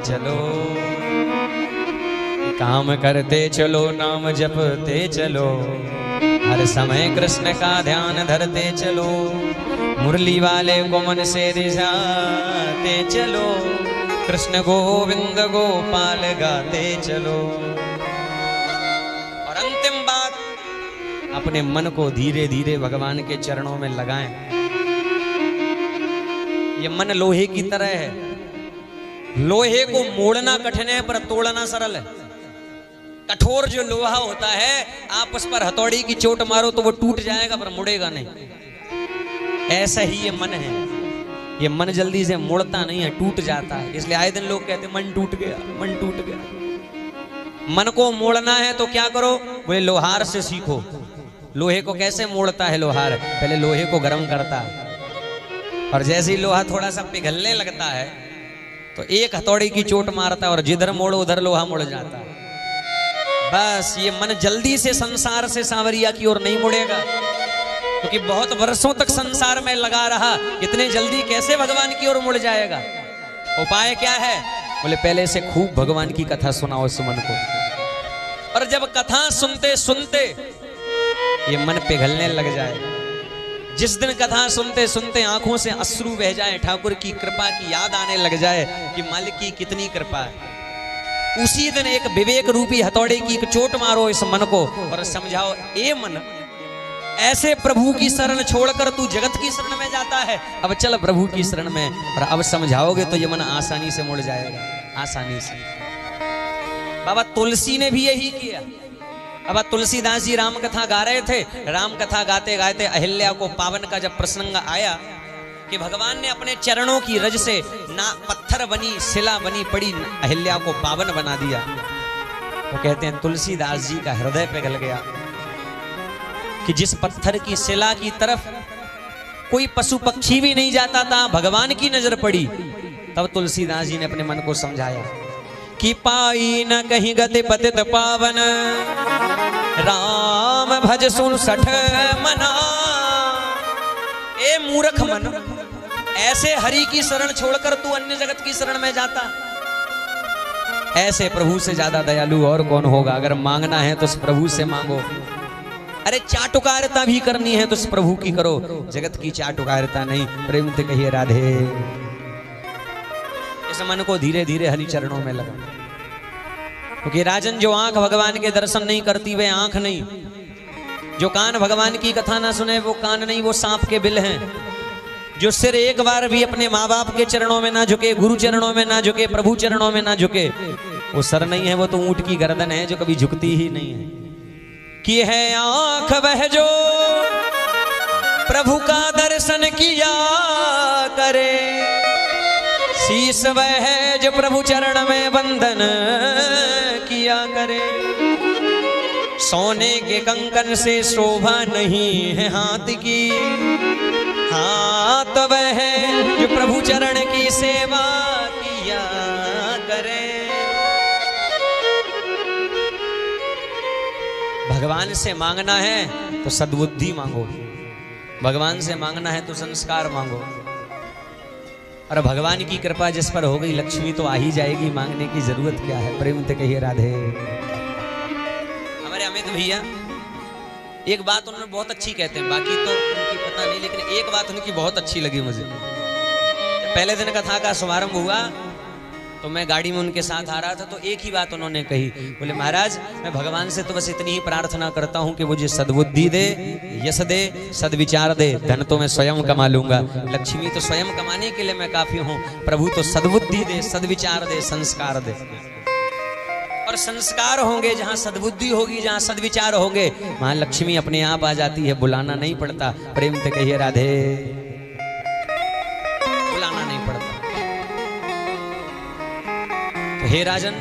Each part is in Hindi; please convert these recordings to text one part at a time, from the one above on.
चलो, काम करते चलो, नाम जपते चलो, हर समय कृष्ण का ध्यान धरते चलो, मुरली वाले को मन से रिझाते चलो, कृष्ण गोविंद गोपाल गाते चलो। और अंतिम बात, अपने मन को धीरे धीरे भगवान के चरणों में लगाएं। ये मन लोहे की तरह है, लोहे को मोड़ना कठिन है पर तोड़ना सरल है। कठोर जो लोहा होता है, आप उस पर हथौड़ी की चोट मारो तो वो टूट जाएगा पर मुड़ेगा नहीं। ऐसा ही ये मन है, ये मन जल्दी से मुड़ता नहीं है, टूट जाता है। इसलिए आए दिन लोग कहते हैं मन टूट गया, मन टूट गया। मन को मोड़ना है तो क्या करो, बोले लोहार से सीखो। लोहे को कैसे मोड़ता है लोहार, पहले लोहे को गर्म करता है, और जैसे ही लोहा थोड़ा सा पिघलने लगता है तो एक हथौड़ी की चोट मारता है और जिधर मोड़ो उधर लोहा मुड़ जाता है। बस ये मन जल्दी से संसार से सांवरिया की ओर नहीं मुड़ेगा, क्योंकि बहुत वर्षों तक संसार में लगा रहा, इतने जल्दी कैसे भगवान की ओर मुड़ जाएगा। उपाय क्या है, बोले पहले से खूब भगवान की कथा सुनाओ इस मन को, और जब कथा सुनते सुनते ये मन पिघलने लग जाए, जिस दिन कथा सुनते सुनते आंखों से अश्रु बह जाए, ठाकुर की कृपा की याद आने लग जाए कि मालिक की कितनी कृपा है, उसी दिन एक विवेक रूपी हथौड़े की एक चोट मारो इस मन को और समझाओ, ए मन, ऐसे प्रभु की शरण छोड़कर तू जगत की शरण में जाता है, अब चल प्रभु की शरण में। और अब समझाओगे तो ये मन आसानी से मुड़ जाएगा, आसानी से। बाबा तुलसी ने भी यही किया। अब तुलसीदास जी राम कथा गा रहे थे, राम कथा गाते गाते अहिल्या को पावन का जब प्रसंग आया कि भगवान ने अपने चरणों की रज से ना पत्थर बनी शिला बनी पड़ी अहिल्या को पावन बना दिया, तो कहते हैं तुलसीदास जी का हृदय पिघल गया कि जिस पत्थर की शिला की तरफ कोई पशु पक्षी भी नहीं जाता था, भगवान की नजर पड़ी। तब तुलसीदास जी ने अपने मन को समझाया कि पाई न कहीं गति पतित पावन, राम भज सुन सठ मना। ए मूर्ख मन, ऐसे हरि की शरण छोड़कर तू अन्य जगत की शरण में जाता। ऐसे प्रभु से ज्यादा दयालु और कौन होगा। अगर मांगना है तो उस प्रभु से मांगो। अरे चाटुकारिता भी करनी है तो उस प्रभु की करो, जगत की चाटुकारिता नहीं। प्रेम से कहिए राधे। इस मन को धीरे धीरे हरि चरणों में लगा, क्योंकि राजन जो आंख भगवान के दर्शन नहीं करती वे आंख नहीं, जो कान भगवान की कथा ना सुने वो कान नहीं, वो सांप के बिल हैं। जो सिर एक बार भी अपने माँ बाप के चरणों में ना झुके, गुरु चरणों में ना झुके, प्रभु चरणों में ना झुके, वो सर नहीं है, वो तो ऊंट की गर्दन है जो कभी झुकती ही नहीं है। कि है आंख वह जो प्रभु का दर्शन किया करे, शीश वह है जो प्रभु चरण में वंदन किया करे। सोने के कंकन से शोभा नहीं है हाथ की, हाथ वह है जो प्रभु चरण की सेवा किया करे। भगवान से मांगना है तो सद्बुद्धि मांगो, भगवान से मांगना है तो संस्कार मांगो, और भगवान की कृपा जिस पर हो गई लक्ष्मी तो आ ही जाएगी, मांगने की जरूरत क्या है। प्रेम से कहिए राधे। हमारे अमित भैया एक बात उन्होंने बहुत अच्छी कहते हैं, बाकी तो उनकी पता नहीं, लेकिन एक बात उनकी बहुत अच्छी लगी मुझे। जब पहले दिन कथा का शुभारंभ हुआ तो मैं गाड़ी में उनके साथ आ रहा था, तो एक ही बात उन्होंने कही, बोले महाराज मैं भगवान से तो बस इतनी ही प्रार्थना करता हूँ कि मुझे सद्बुद्धि दे, यश दे, सद्विचार दे, धन तो मैं स्वयं कमा लूंगा, लक्ष्मी तो स्वयं कमाने के लिए मैं काफी हूँ, प्रभु तो सद्बुद्धि दे, सद्विचार दे, संस्कार दे। और संस्कार होंगे जहाँ सद्बुद्धि होगी, जहाँ सद्विचार होंगे वहाँ लक्ष्मी अपने आप आ जाती है, बुलाना नहीं पड़ता। प्रेम से कहिए राधे। बुलाना नहीं पड़ता। हे राजन,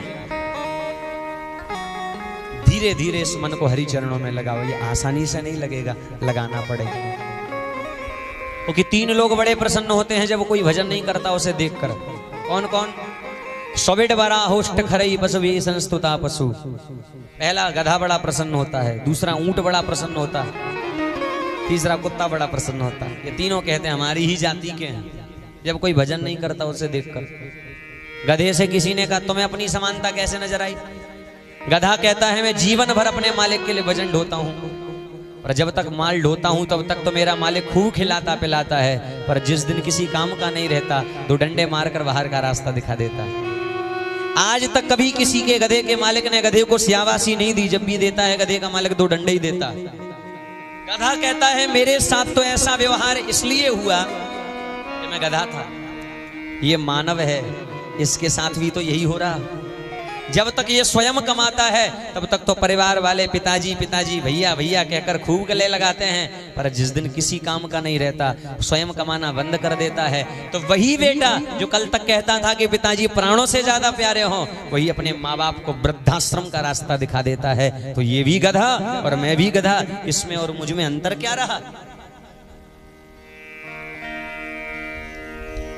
धीरे धीरे इस मन को हरि चरणों में लगाओ। ये आसानी से नहीं लगेगा, लगाना पड़ेगा। क्योंकि तीन लोग बड़े प्रसन्न होते हैं जब कोई भजन नहीं करता उसे देखकर। कौन कौन? सौबिड बरा होष्ट खरई पशु संस्तुता पशु। पहला गधा बड़ा प्रसन्न होता है, दूसरा ऊंट बड़ा प्रसन्न होता है, तीसरा कुत्ता बड़ा प्रसन्न होता है। ये तीनों कहते हैं हमारी ही जाति के हैं जब कोई भजन नहीं करता उसे देखकर। गधे से किसी ने कहा तुम्हें अपनी समानता कैसे नजर आई? गधा कहता है मैं जीवन भर अपने मालिक के लिए वजन ढोता हूं, और जब तक माल ढोता हूं तब तक तो मेरा मालिक खूब खिलाता पिलाता है, पर जिस दिन किसी काम का नहीं रहता दो डंडे मारकर बाहर का रास्ता दिखा देता है। आज तक कभी किसी के गधे के मालिक ने गधे को स्यावासी नहीं दी, जब भी देता है गधे का मालिक दो डंडे ही देता है। गधा कहता है मेरे साथ तो ऐसा व्यवहार इसलिए हुआ कि मैं गधा था, ये मानव है, इसके साथ भी तो यही हो रहा। जब तक ये स्वयं कमाता है तब तक तो परिवार वाले पिताजी पिताजी भैया भैया कहकर खूब गले लगाते हैं, पर जिस दिन किसी काम का नहीं रहता स्वयं कमाना बंद कर देता है, तो वही बेटा जो कल तक कहता था कि पिताजी प्राणों से ज्यादा प्यारे हों, वही अपने माँ बाप को वृद्धाश्रम का रास्ता दिखा देता है। तो ये भी गधा और मैं भी गधा, इसमें और मुझ में अंतर क्या रहा?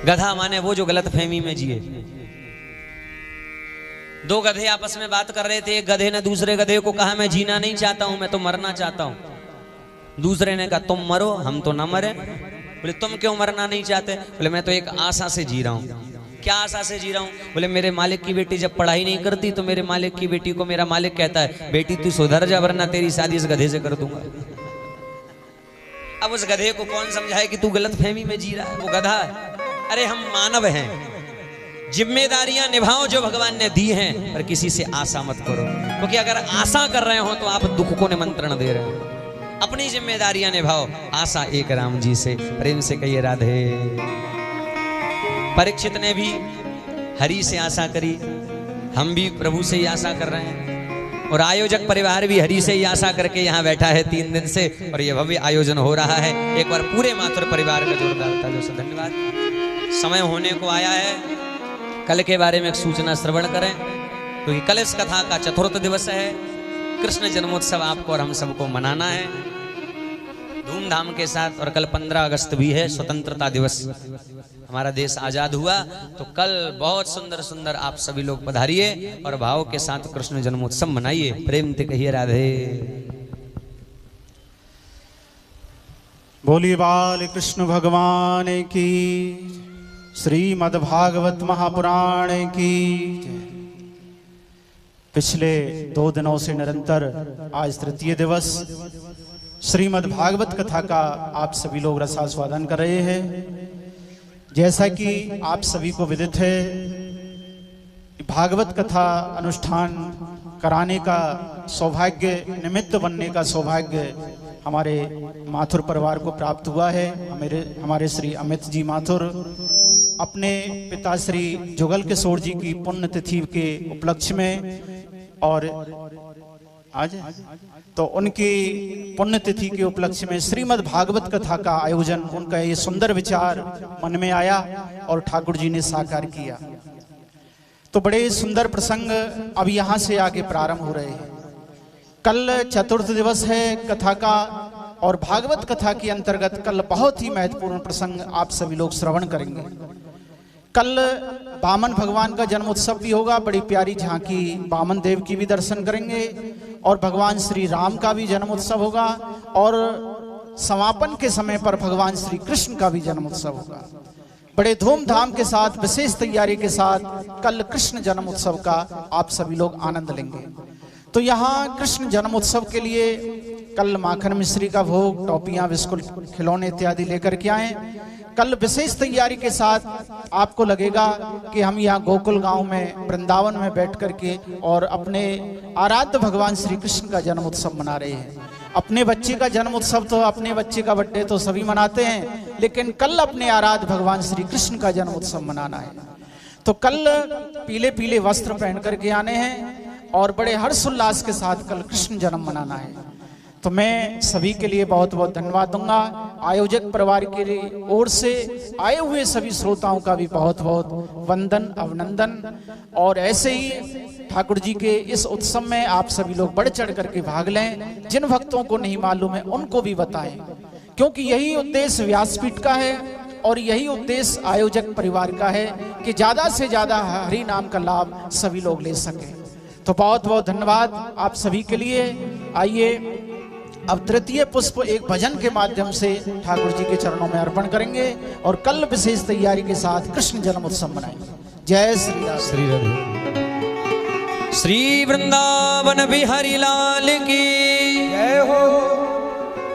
गधा माने वो जो गलत फहमी में जिए। दो गधे आपस में बात कर रहे थे, एक गधे ने दूसरे गधे को कहा मैं जीना नहीं चाहता हूं, मैं तो मरना चाहता हूं। दूसरे ने कहा तुम मरो हम तो ना मरे। बोले तुम क्यों मरना नहीं चाहते? बोले मैं तो एक आशा से जी रहा हूं। क्या आशा से जी रहा हूं? बोले मेरे मालिक की बेटी जब पढ़ाई नहीं करती तो मेरे मालिक की बेटी को मेरा मालिक कहता है बेटी तू सुधर जा वरना तेरी शादी इस गधे से कर दूंगा। अब उस गधे को कौन समझाए कि तू गलत फहमी में जी रहा है? वो गधा है। अरे हम मानव हैं, जिम्मेदारियां निभाओ जो भगवान ने दी हैं, पर किसी से आशा मत करो, क्योंकि अगर आशा कर रहे हो तो आप दुख को निमंत्रण दे रहे हो। अपनी जिम्मेदारियां निभाओ। आशा एक राम जी से, प्रेम से कहिए राधे। परीक्षित ने भी हरि से आशा करी, हम भी प्रभु से ही आशा कर रहे हैं, और आयोजक परिवार भी हरि से ही आशा करके यहाँ बैठा है 3 दिन से, और ये भव्य आयोजन हो रहा है। एक बार पूरे माथुर परिवार का जोरदार तालियों से धन्यवाद। समय होने को आया है, कल के बारे में एक सूचना श्रवण करें, क्योंकि कल इस कथा का 4th दिवस है। कृष्ण जन्मोत्सव आपको और हम सबको मनाना है धूमधाम के साथ, और कल 15 अगस्त भी है, स्वतंत्रता दिवस। हमारा देश आजाद हुआ, तो कल बहुत सुंदर सुंदर आप सभी लोग पधारिए और भाव के साथ कृष्ण जन्मोत्सव मनाइए। प्रेम से कहिए राधे। बोलिए बाल कृष्ण भगवान की, श्रीमद्भागवत महापुराण की। पिछले 2 दिनों से निरंतर आज 3य दिवस श्रीमद्भागवत कथा का आप सभी लोग रसास्वादन कर रहे हैं। जैसा कि आप सभी को विदित है, भागवत कथा अनुष्ठान कराने का सौभाग्य, निमित्त बनने का सौभाग्य हमारे माथुर परिवार को प्राप्त हुआ है। हमारे श्री अमित जी माथुर अपने पिता श्री जुगल किशोर जी की पुण्यतिथि के उपलक्ष्य में, और आज तो उनकी पुण्यतिथि के उपलक्ष्य में श्रीमद् भागवत कथा का आयोजन, उनका ये सुंदर विचार मन में आया और ठाकुर जी ने साकार किया। तो बड़े सुंदर प्रसंग अब यहाँ से आगे प्रारंभ हो रहे हैं। कल 4th दिवस है कथा का, और भागवत कथा के अंतर्गत कल बहुत ही महत्वपूर्ण प्रसंग आप सभी लोग श्रवण करेंगे। कल वामन भगवान का जन्मोत्सव भी होगा, बड़ी प्यारी झांकी वामन देव की भी दर्शन करेंगे, और भगवान श्री राम का भी जन्मोत्सव होगा, और समापन के समय पर भगवान श्री कृष्ण का भी जन्मोत्सव होगा। बड़े धूमधाम के साथ, विशेष तैयारी के साथ कल कृष्ण जन्मोत्सव का आप सभी लोग आनंद लेंगे। तो यहाँ कृष्ण जन्मोत्सव के लिए कल माखन मिश्री का भोग, टॉपियां, बिस्कुट, खिलौने इत्यादि लेकर के आए। कल विशेष तैयारी के साथ आपको लगेगा कि हम यहाँ गोकुल गांव में, वृंदावन में बैठ करके और अपने आराध्य भगवान श्री कृष्ण का जन्मोत्सव मना रहे हैं। अपने बच्चे का जन्मोत्सव तो, अपने बच्चे का बर्थडे तो सभी मनाते हैं, लेकिन कल अपने आराध्य भगवान श्री कृष्ण का जन्मोत्सव मनाना है। तो कल पीले पीले वस्त्र पहन करके आने हैं और बड़े हर्षोल्लास के साथ कल कृष्ण जन्म मनाना है। तो मैं सभी के लिए बहुत बहुत धन्यवाद दूंगा। आयोजक परिवार के ओर से आए हुए सभी श्रोताओं का भी बहुत बहुत वंदन, अभिनंदन। और ऐसे ही ठाकुर जी के इस उत्सव में आप सभी लोग बढ़ चढ़ करके भाग लें। जिन भक्तों को नहीं मालूम है उनको भी बताएं, क्योंकि यही उद्देश्य व्यासपीठ का है और यही उद्देश्य आयोजक परिवार का है कि ज्यादा से ज्यादा हरि नाम का लाभ सभी लोग ले सकें। तो बहुत बहुत धन्यवाद आप सभी के लिए। आइए अब तृतीय पुष्प एक भजन के माध्यम से ठाकुर जी के चरणों में अर्पण करेंगे और कल विशेष तैयारी के साथ कृष्ण जन्मोत्सव मनाएंगे। जय श्री राधे। श्री राधे। श्री वृंदावन बिहारी लाल की जय हो।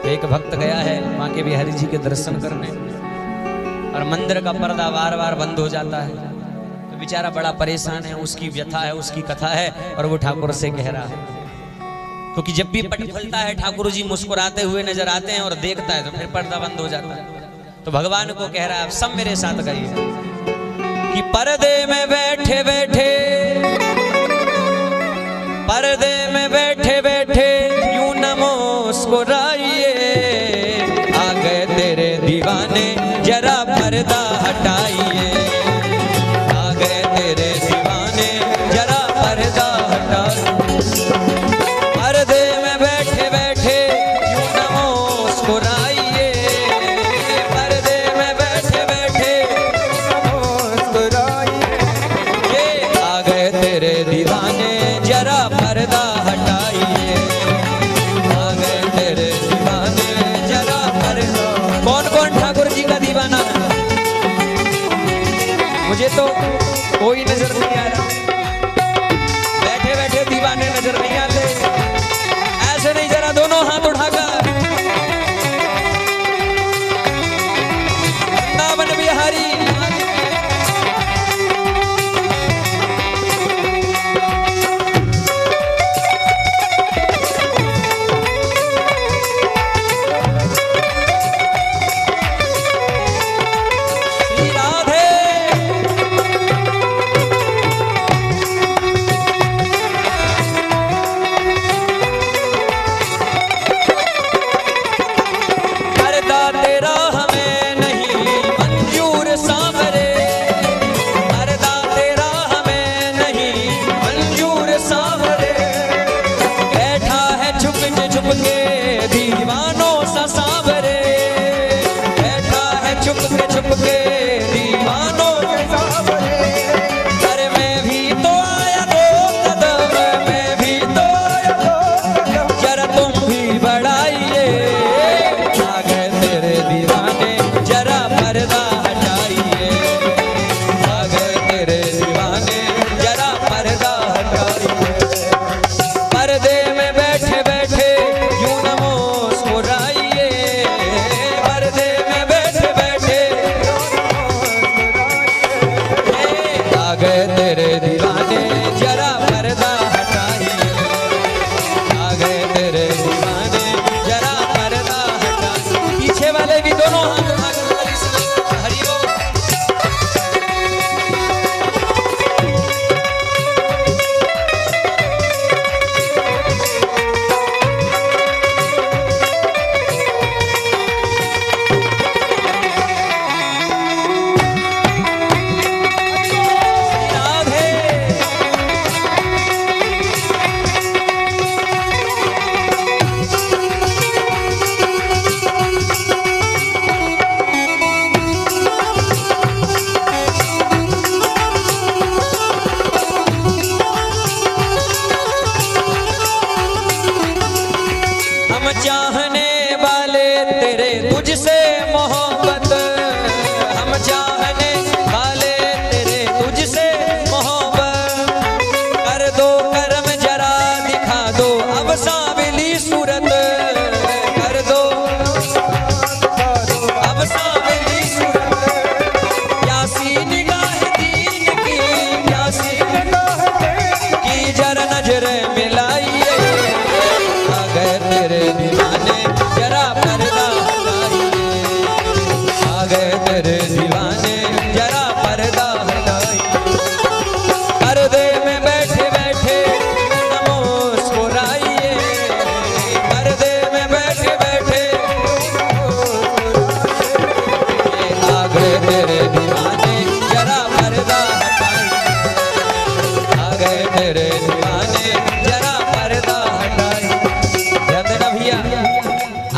एक भक्त गया है माँ के बिहारी जी के दर्शन करने और मंदिर का पर्दा बार बार बंद हो जाता है, तो बेचारा बड़ा परेशान है। उसकी व्यथा है, उसकी कथा है और वो ठाकुर से कह रहा है, क्योंकि जब भी पट खुलता है ठाकुर जी मुस्कुराते हुए नजर आते हैं और देखता है तो फिर पर्दा बंद हो जाता है। तो भगवान को कह रहा है, आप सब मेरे साथ कहिए कि पर्दे में बैठे बैठे, पर्दे में बैठे बैठे यूं न मुस्कुराइए, आ गए तेरे दीवाने जरा पर्दा हटाइए, आ गए तेरे दीवाने जरा पर्दा हटाइए। पर्दे में बैठे बैठे यूं न मुस्कुराइए, पर्दे में बैठे बैठे मुस्कुराइए, आ गए तेरे दीवाने जरा पर्दा हटाइए, आ गए तेरे दीवाने जरा पर्दा। कौन कौन ठाकुर जी का दीवाना है? मुझे तो कोई नजर नहीं आ रहा। बैठे बैठे दीवाने नजर नहीं आते। ऐसे नहीं, जरा दोनों हाथ उठाकर वृंदावन बिहारी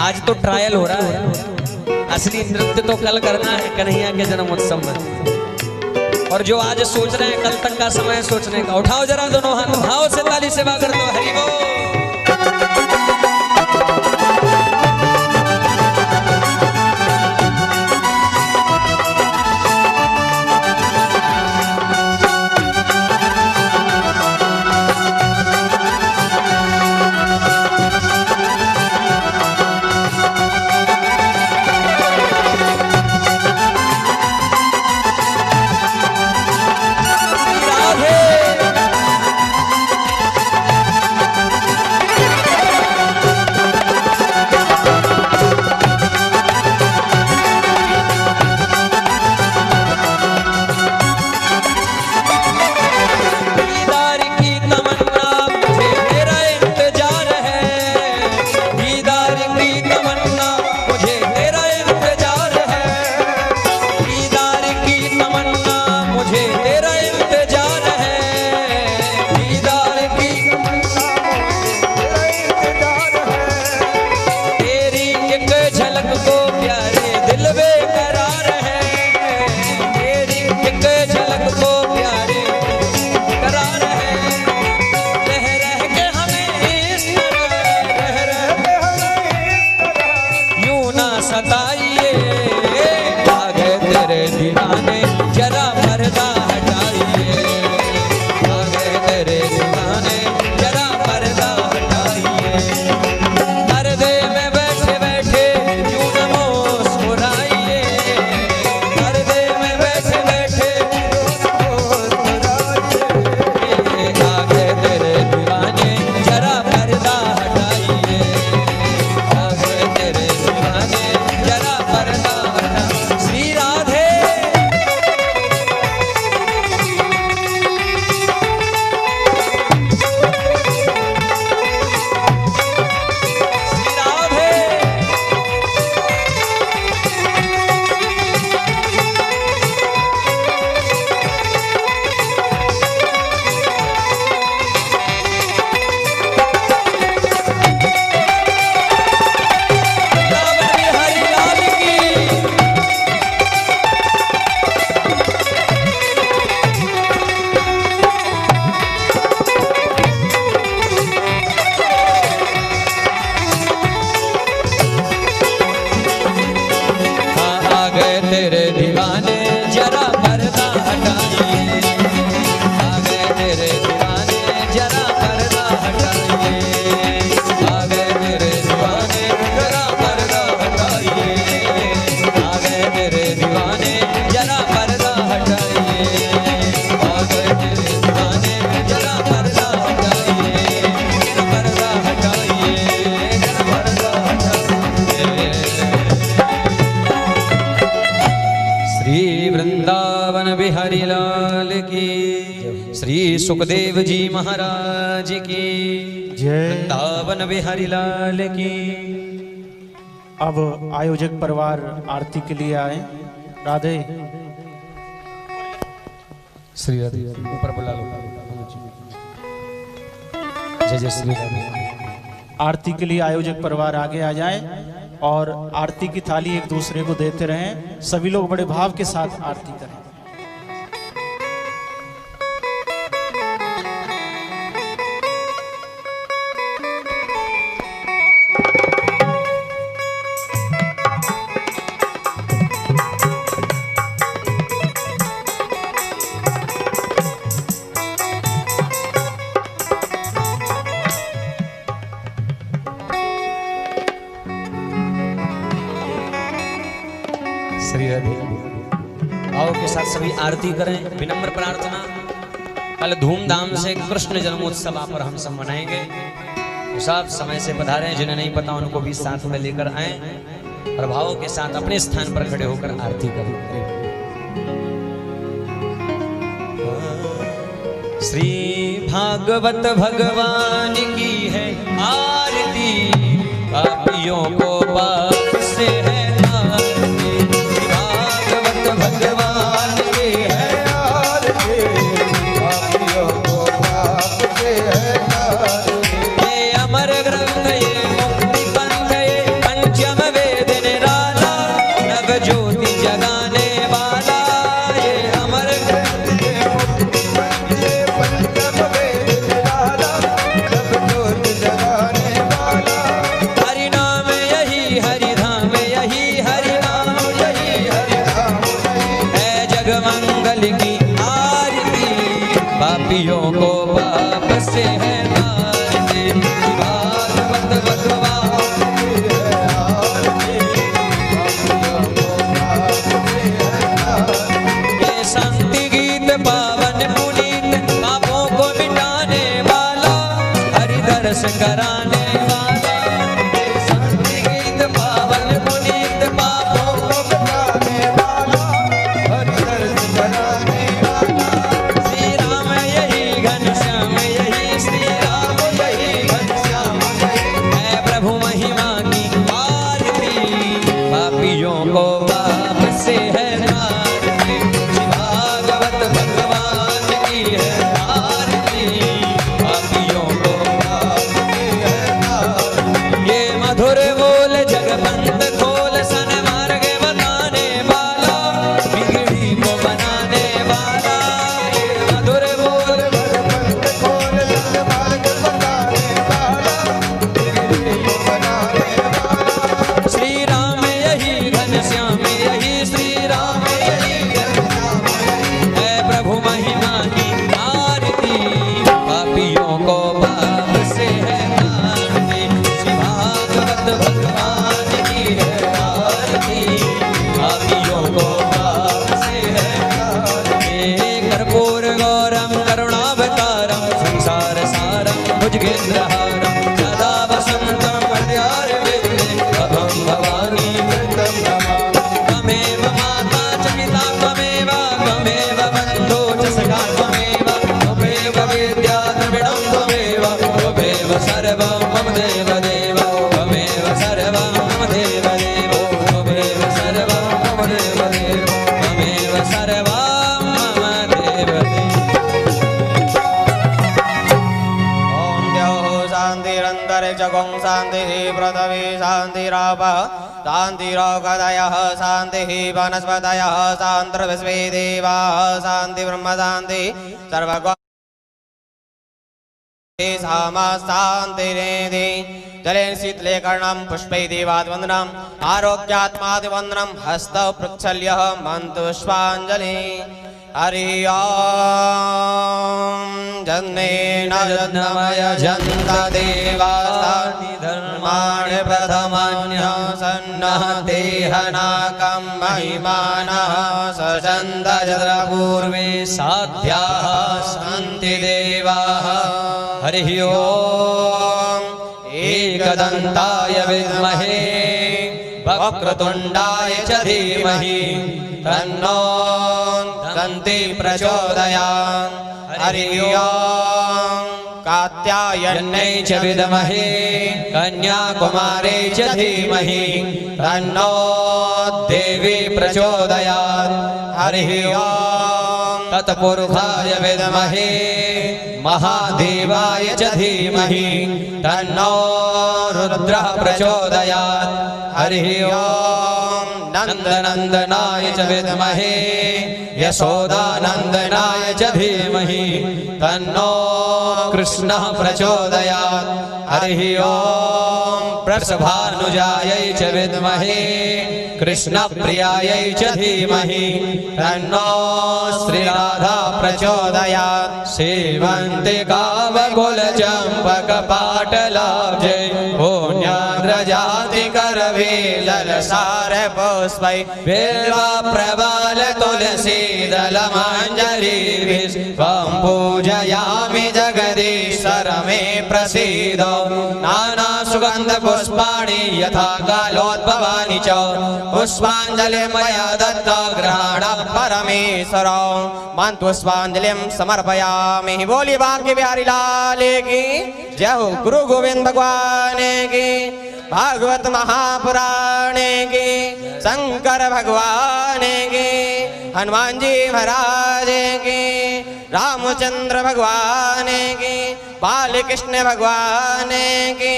आज तो ट्रायल हो रहा है, असली नृत्य तो कल करना है कन्हैया के जन्म उत्सव में। और जो आज सोच रहे हैं कल तक का समय सोचने का, उठाओ जरा दोनों हाथ, भाव से ताली सेवा कर दो। हरि बोल। सुखदेव जी महाराज की जय। वृंदावन बिहारी लाल की। अब आयोजक परिवार आरती के लिए आए। राधे श्री राधे ऊपर बुला लो। जय जय श्री राधे। आरती के लिए आयोजक परिवार आगे आ जाए और आरती की थाली एक दूसरे को देते रहें। सभी लोग बड़े भाव के साथ आरती करें। श्री राधे। भाव के साथ सभी आरती करें। विनम्र प्रार्थना, कल धूमधाम से कृष्ण जन्मोत्सव आप और हम सब मनाएंगे। तो सब समय से पधारें, जिन्हें नहीं पता उनको भी साथ में लेकर आए और भाव के साथ अपने स्थान पर खड़े होकर आरती करें। श्री भागवत भगवान की है आरती, पापियों को पाप से है भगवान की है आरती, पापियों को पाप से है आरती। ये अमर ग्रंथ, ये मुक्ति पंथ, ये पंचम वेद निराला, नव ज्योति जगाने वाला। ये अमर ग्रंथ, ये मुक्ति पंथ, ये पंचम वेद निराला, नव ज्योति जगाने वाला। हरि नाम यही हरि धाम, यही हरि नाम, यही हरि धाम है मंगल की आरती, पापियों को पाप से है आरती। भागवत भगवान की है आरती, पापियों को पाप से है आरती। ये शांति गीत पावन पुनीत, पापों को मिटाने वाला, हरि दर्श कराने वाला। ये शांति गीत पावन पुनीत, पापों को मिटाने वाला, श्री राम यही घनश्याम, यही श्री राम यही घनश्याम है प्रभु महिमा की आरती, पापियों को पाप से है आरती। भागवत भगवान की है आरती, पापियों को पाप से है आरती। ये मधुर बोल जगपंत खोल, सन मार्ग बताने वाला, बिगड़ी को बनाने वाला। ये मधुर बोल जगपंत खोल, सन मार्ग बताने वाला, बिगड़ी को बनाने वाला। श्री राम यही घनश्याम, यही श्री राम यही घनश्याम है प्रभु महिमा की आरती, पापियों को पाप से है आरती। श्री भागवत भगवान की है आरती, पापियों को पाप से है आरती। कर्पूर गौरम करुणावतारम, संसार सारम भुजगेन्द्रहारम, सदा वसंतम हृदयारविंदे, अभं भवानी वृन्दं नमामि। त्वमेव माता च पिता त्वमेव, त्वमेव बन्धो च सखा त्वमेव, त्वमेव विद्या द्रविणं त्वमेव, त्वमेव सर्वं मम देवदेव, त्वमेव सर्वं मम देवदेव, त्वमेव सर्वं मम देवदेव, त्वमेव सर्वं मम देवदेव। ओम द्यौः शान्तिरन्तरिक्षगुं शान्तिः, पृथिवी शान्तिरापः शान्तिरोगदयः, शान्तिः वनस्पतयः, शान्तिर्विश्वे देवाः, शान्ति ब्रह्म शान्ति सर्वगो शान्तिरेधि। जलेन शीतले कर्णं, पुष्पै देवाद्वन्दनम्, आरोग्यात्मादिवन्दनं, हस्तौ प्रक्षाल्य मन्त्रुष्पाञ्जलि। हरि ओम। जन्मेन जन्मय जन्त देवास्तानि धर्माणि प्रथमान्यः, सन्नः देहनाकं महिमानः, सचन्द यत्र पूर्वे साध्याः सन्ति देवाः। हरि ओम। एकदन्ताय विद्महे वक्रतुण्डाय च धीमहि तन्नो दन्ति प्रचोदयात्। हरि ओम कात्यायन्यै च विद्महे कन्याकुमारी च धीमहि तन्नो देवी प्रचोदयात् हरि ओम तत्पुरुषाय विद्महे महादेवाय च धीमहि तन्नो रुद्रः प्रचोदयात् हरि ओम नंदनंदनाय च विद्महे यशोदानंदनाय च धीमहि तन्नो कृष्णः प्रचोदयात् हरि ओम वृषभानुजायै च विद्महे कृष्णप्रियायै च धीमहि तन्नो श्रीराधा प्रचोदयात् सेवन्तिकावकुलचम्पकपाटलाब्जै पुण्यार्द्रजातिकरवेलरसारपुष्पै बिल्वप्रवाल तुलसीदलमञ्जरीभिः त्वं पूजयामि जगदीश्वर मे प्रसीद नानासुगन्धपुष्पाणि यथा कालोद्भवानि च पुष्पाञ्जलिं मया दत्ता ग्रहण परमेश्वर मान पुष्पांजलिं समर्पयामि। बोली बांके बिहारी लाल की जय हो। गुरु गोविंद भगवान की, भागवत महापुराण की, शंकर भगवान की, हनुमान जी महाराज की, रामचंद्र भगवान की, बालकृष्ण भगवान की,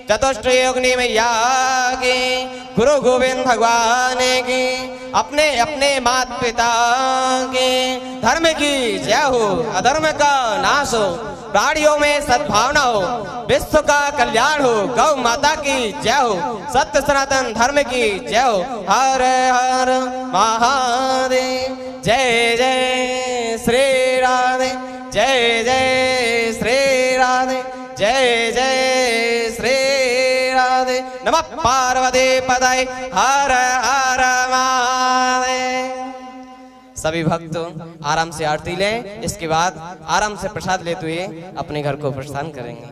चतुष्टयोगिनी मैया की, गुरु गोविंद भगवान की, अपने अपने माता पिता के धर्म की जय हो, अधर्म का नाश हो, प्राणियों में सद्भावना हो, विश्व का कल्याण हो, गौ माता की जय हो, सत्य सनातन धर्म की जय हो। हर हर महादेव, जय जय श्री राधे, जय जय श्री राधे, जय जय श्री राधे। नमः पार्वती पतये, हर हर महादेव। सभी भक्त आराम से आरती लें, इसके बाद आराम से प्रसाद लेते हुए अपने घर को प्रस्थान करेंगे।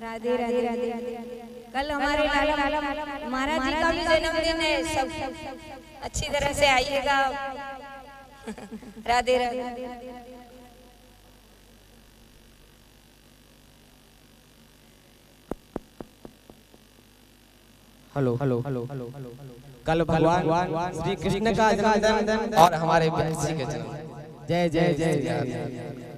राधे राधे राधे। कल हमारे महाराज जी का भी जन्मदिन है, सब अच्छी तरह से आइएगा। Radhe Radhe. Hello hello hello hello. कल भगवान श्री कृष्ण का जन्मदिन और हमारे जी के जन्मदिन। जय जय जय जय।